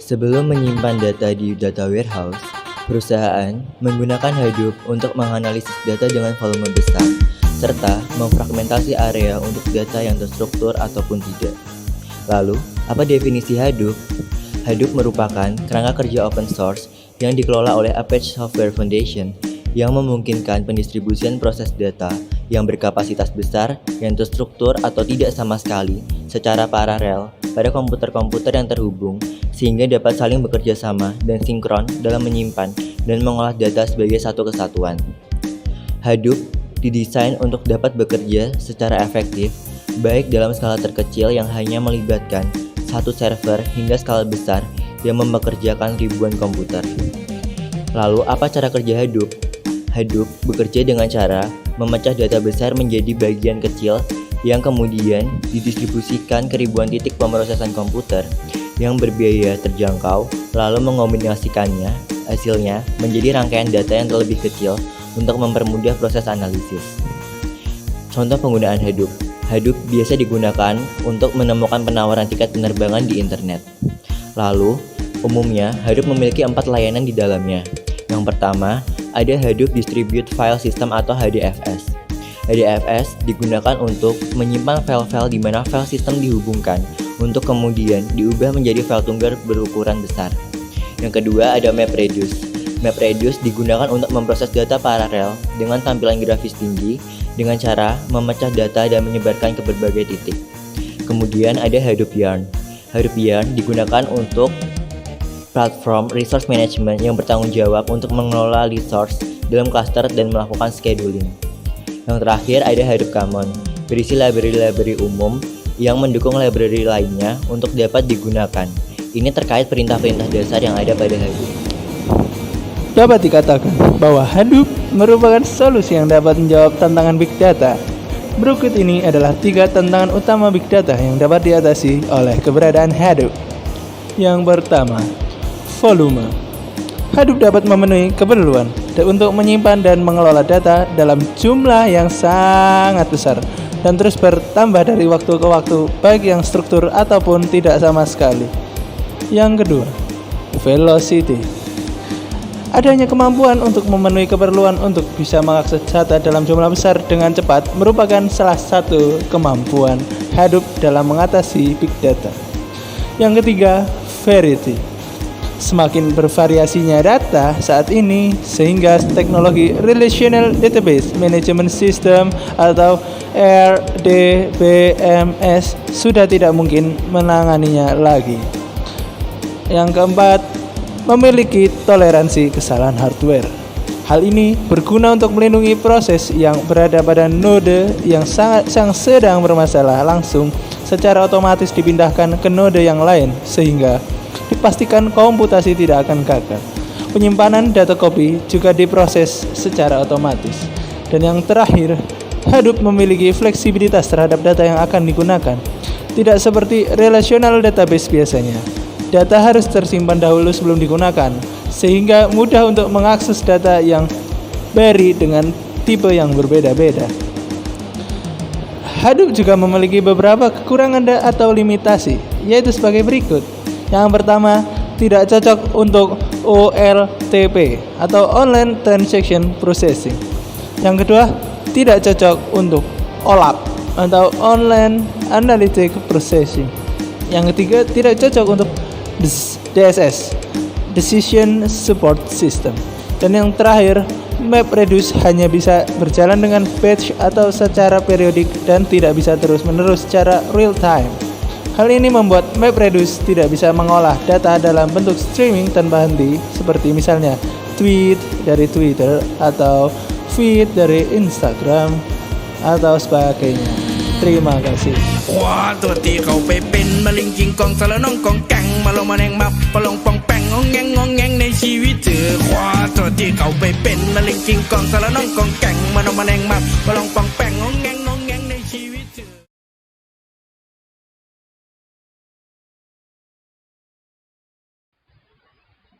Sebelum menyimpan data di data warehouse, perusahaan menggunakan Hadoop untuk menganalisis data dengan volume besar, serta memfragmentasi area untuk data yang terstruktur ataupun tidak. Lalu, apa definisi Hadoop? Hadoop merupakan kerangka kerja open source yang dikelola oleh Apache Software Foundation yang memungkinkan pendistribusian proses data yang berkapasitas besar, yang terstruktur atau tidak sama sekali secara paralel pada komputer-komputer yang terhubung sehingga dapat saling bekerja sama dan sinkron dalam menyimpan dan mengolah data sebagai satu kesatuan. Hadoop didesain untuk dapat bekerja secara efektif baik dalam skala terkecil yang hanya melibatkan satu server hingga skala besar yang mempekerjakan ribuan komputer. Lalu apa cara kerja Hadoop? Hadoop bekerja dengan cara memecah data besar menjadi bagian kecil yang kemudian didistribusikan ke ribuan titik pemrosesan komputer yang berbiaya terjangkau, lalu mengombinasikannya hasilnya menjadi rangkaian data yang terlebih kecil untuk mempermudah proses analisis. Contoh penggunaan Hadoop. Hadoop biasa digunakan untuk menemukan penawaran tiket penerbangan di internet. Lalu, umumnya Hadoop memiliki 4 layanan di dalamnya. Yang pertama, ada Hadoop Distributed File System atau HDFS. HDFS digunakan untuk menyimpan file-file di mana file sistem dihubungkan untuk kemudian diubah menjadi file tunggal berukuran besar. Yang kedua ada MapReduce. MapReduce digunakan untuk memproses data paralel dengan tampilan grafis tinggi dengan cara memecah data dan menyebarkan ke berbagai titik. Kemudian ada Hadoop Yarn. Hadoop Yarn digunakan untuk platform resource management yang bertanggung jawab untuk mengelola resource dalam cluster dan melakukan scheduling. Yang terakhir ada Hadoop Common, berisi library-library umum yang mendukung library lainnya untuk dapat digunakan. Ini terkait perintah-perintah dasar yang ada pada Hadoop. Dapat dikatakan bahwa Hadoop merupakan solusi yang dapat menjawab tantangan Big Data. Berikut ini adalah 3 tantangan utama Big Data yang dapat diatasi oleh keberadaan Hadoop. Yang pertama, volume. Hadoop dapat memenuhi keperluan untuk menyimpan dan mengelola data dalam jumlah yang sangat besar dan terus bertambah dari waktu ke waktu, baik yang struktur ataupun tidak sama sekali. Yang kedua, velocity. Adanya kemampuan untuk memenuhi keperluan untuk bisa mengakses data dalam jumlah besar dengan cepat merupakan salah satu kemampuan Hadoop dalam mengatasi Big Data. Yang ketiga, variety. Semakin bervariasinya data saat ini sehingga teknologi Relational Database Management System atau RDBMS sudah tidak mungkin menanganinya lagi. Yang keempat, memiliki toleransi kesalahan hardware. Hal ini berguna untuk melindungi proses yang berada pada node yang sedang bermasalah langsung secara otomatis dipindahkan ke node yang lain sehingga dipastikan komputasi tidak akan gagal. Penyimpanan data copy juga diproses secara otomatis. Dan yang terakhir, Hadoop memiliki fleksibilitas terhadap data yang akan digunakan. Tidak seperti relational database biasanya. Data harus tersimpan dahulu sebelum digunakan, sehingga mudah untuk mengakses data yang baru dengan tipe yang berbeda-beda. Hadoop juga memiliki beberapa kekurangan atau limitasi, yaitu sebagai berikut. Yang pertama, tidak cocok untuk OLTP atau Online Transaction Processing. Yang kedua, tidak cocok untuk OLAP atau Online Analytic Processing. Yang ketiga, tidak cocok untuk DSS, Decision Support System. Dan yang terakhir, MapReduce hanya bisa berjalan dengan batch atau secara periodik dan tidak bisa terus-menerus secara real time. Hal ini membuat MapReduce tidak bisa mengolah data dalam bentuk streaming tanpa henti, seperti misalnya tweet dari Twitter atau feed dari Instagram atau sebagainya. Terima kasih. คว้าตัวตีเขาไปเป็นมะเร็งกิงกองสารน้องกองแกงมาลงมาแนงมับปะลงปองแปงงองแงงงองแงงในชีวิตเธอคว้าตัวที่เขาไปเป็นมะเร็งกิงกองสารน้องกองแกงมาลงมาแนงมับปะลงปองแปงงองแงงงองแงงในชีวิตเธอ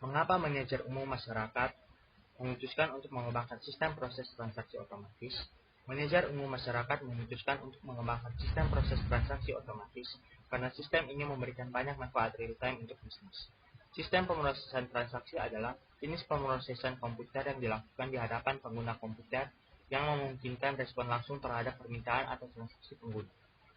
Mengapa manajer umum masyarakat memutuskan untuk mengembangkan sistem proses transaksi otomatis? Manajer umum masyarakat memutuskan untuk mengembangkan sistem proses transaksi otomatis karena sistem ini memberikan banyak manfaat real time untuk bisnis. Sistem pemrosesan transaksi adalah jenis pemrosesan komputer yang dilakukan di hadapan pengguna komputer yang memungkinkan respon langsung terhadap permintaan atau transaksi pengguna.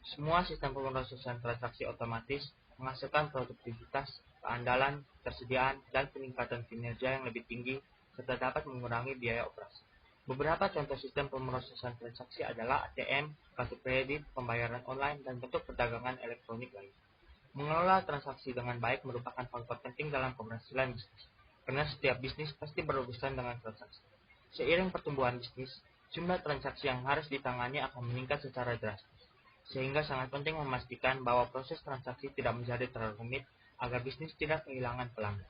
Semua sistem pemrosesan transaksi otomatis menghasilkan produktivitas, keandalan, ketersediaan, dan peningkatan kinerja yang lebih tinggi serta dapat mengurangi biaya operasi. Beberapa contoh sistem pemrosesan transaksi adalah ATM, kartu kredit, pembayaran online, dan bentuk perdagangan elektronik lain. Mengelola transaksi dengan baik merupakan faktor penting dalam keberhasilan bisnis, karena setiap bisnis pasti berurusan dengan transaksi. Seiring pertumbuhan bisnis, jumlah transaksi yang harus ditangani akan meningkat secara drastis, sehingga sangat penting memastikan bahwa proses transaksi tidak menjadi terlalu rumit agar bisnis tidak kehilangan pelanggan.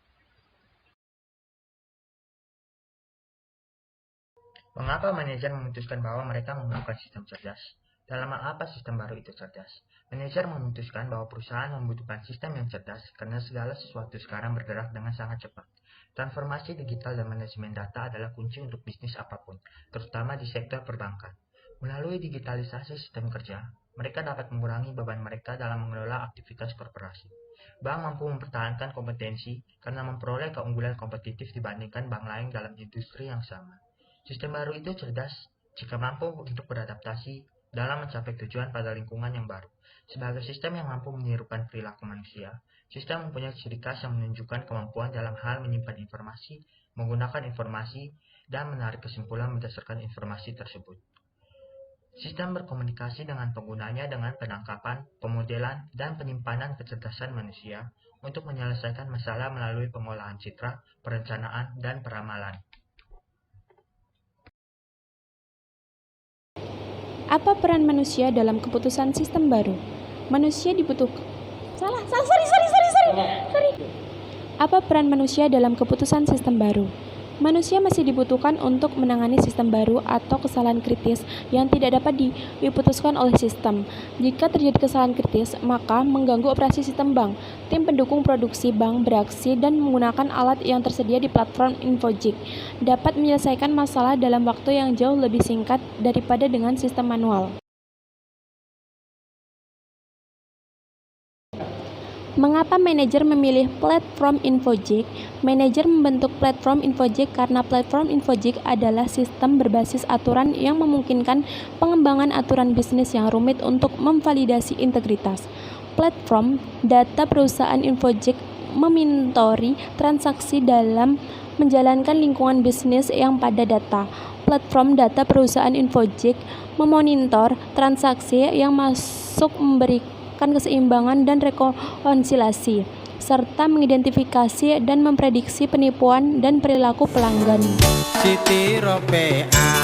Mengapa manajer memutuskan bahwa mereka menggunakan sistem cerdas? Dalam hal apa sistem baru itu cerdas? Manajer memutuskan bahwa perusahaan membutuhkan sistem yang cerdas karena segala sesuatu sekarang bergerak dengan sangat cepat. Transformasi digital dan manajemen data adalah kunci untuk bisnis apapun, terutama di sektor perbankan. Melalui digitalisasi sistem kerja, mereka dapat mengurangi beban mereka dalam mengelola aktivitas korporasi. Bank mampu mempertahankan kompetensi karena memperoleh keunggulan kompetitif dibandingkan bank lain dalam industri yang sama. Sistem baru itu cerdas jika mampu untuk beradaptasi dalam mencapai tujuan pada lingkungan yang baru. Sebagai sistem yang mampu menirukan perilaku manusia, sistem mempunyai ciri khas yang menunjukkan kemampuan dalam hal menyimpan informasi, menggunakan informasi, dan menarik kesimpulan berdasarkan informasi tersebut. Sistem berkomunikasi dengan penggunanya dengan penangkapan, pemodelan, dan penyimpanan kecerdasan manusia untuk menyelesaikan masalah melalui pengolahan citra, perencanaan, dan peramalan. Apa peran manusia dalam keputusan sistem baru? Manusia dibutuhkan. Apa peran manusia dalam keputusan sistem baru? Manusia masih dibutuhkan untuk menangani sistem baru atau kesalahan kritis yang tidak dapat diputuskan oleh sistem. Jika terjadi kesalahan kritis, maka mengganggu operasi sistem bank. Tim pendukung produksi bank beraksi dan menggunakan alat yang tersedia di platform Infojik dapat menyelesaikan masalah dalam waktu yang jauh lebih singkat daripada dengan sistem manual. Mengapa manajer memilih platform Infojik? Manajer membentuk platform Infojik karena platform Infojik adalah sistem berbasis aturan yang memungkinkan pengembangan aturan bisnis yang rumit untuk memvalidasi integritas. Platform data perusahaan Infojik memontori transaksi dalam menjalankan lingkungan bisnis yang pada data. Platform data perusahaan Infojik memonitor transaksi yang masuk memberikan keseimbangan dan rekonsiliasi, serta mengidentifikasi dan memprediksi penipuan dan perilaku pelanggan. Siti Ropea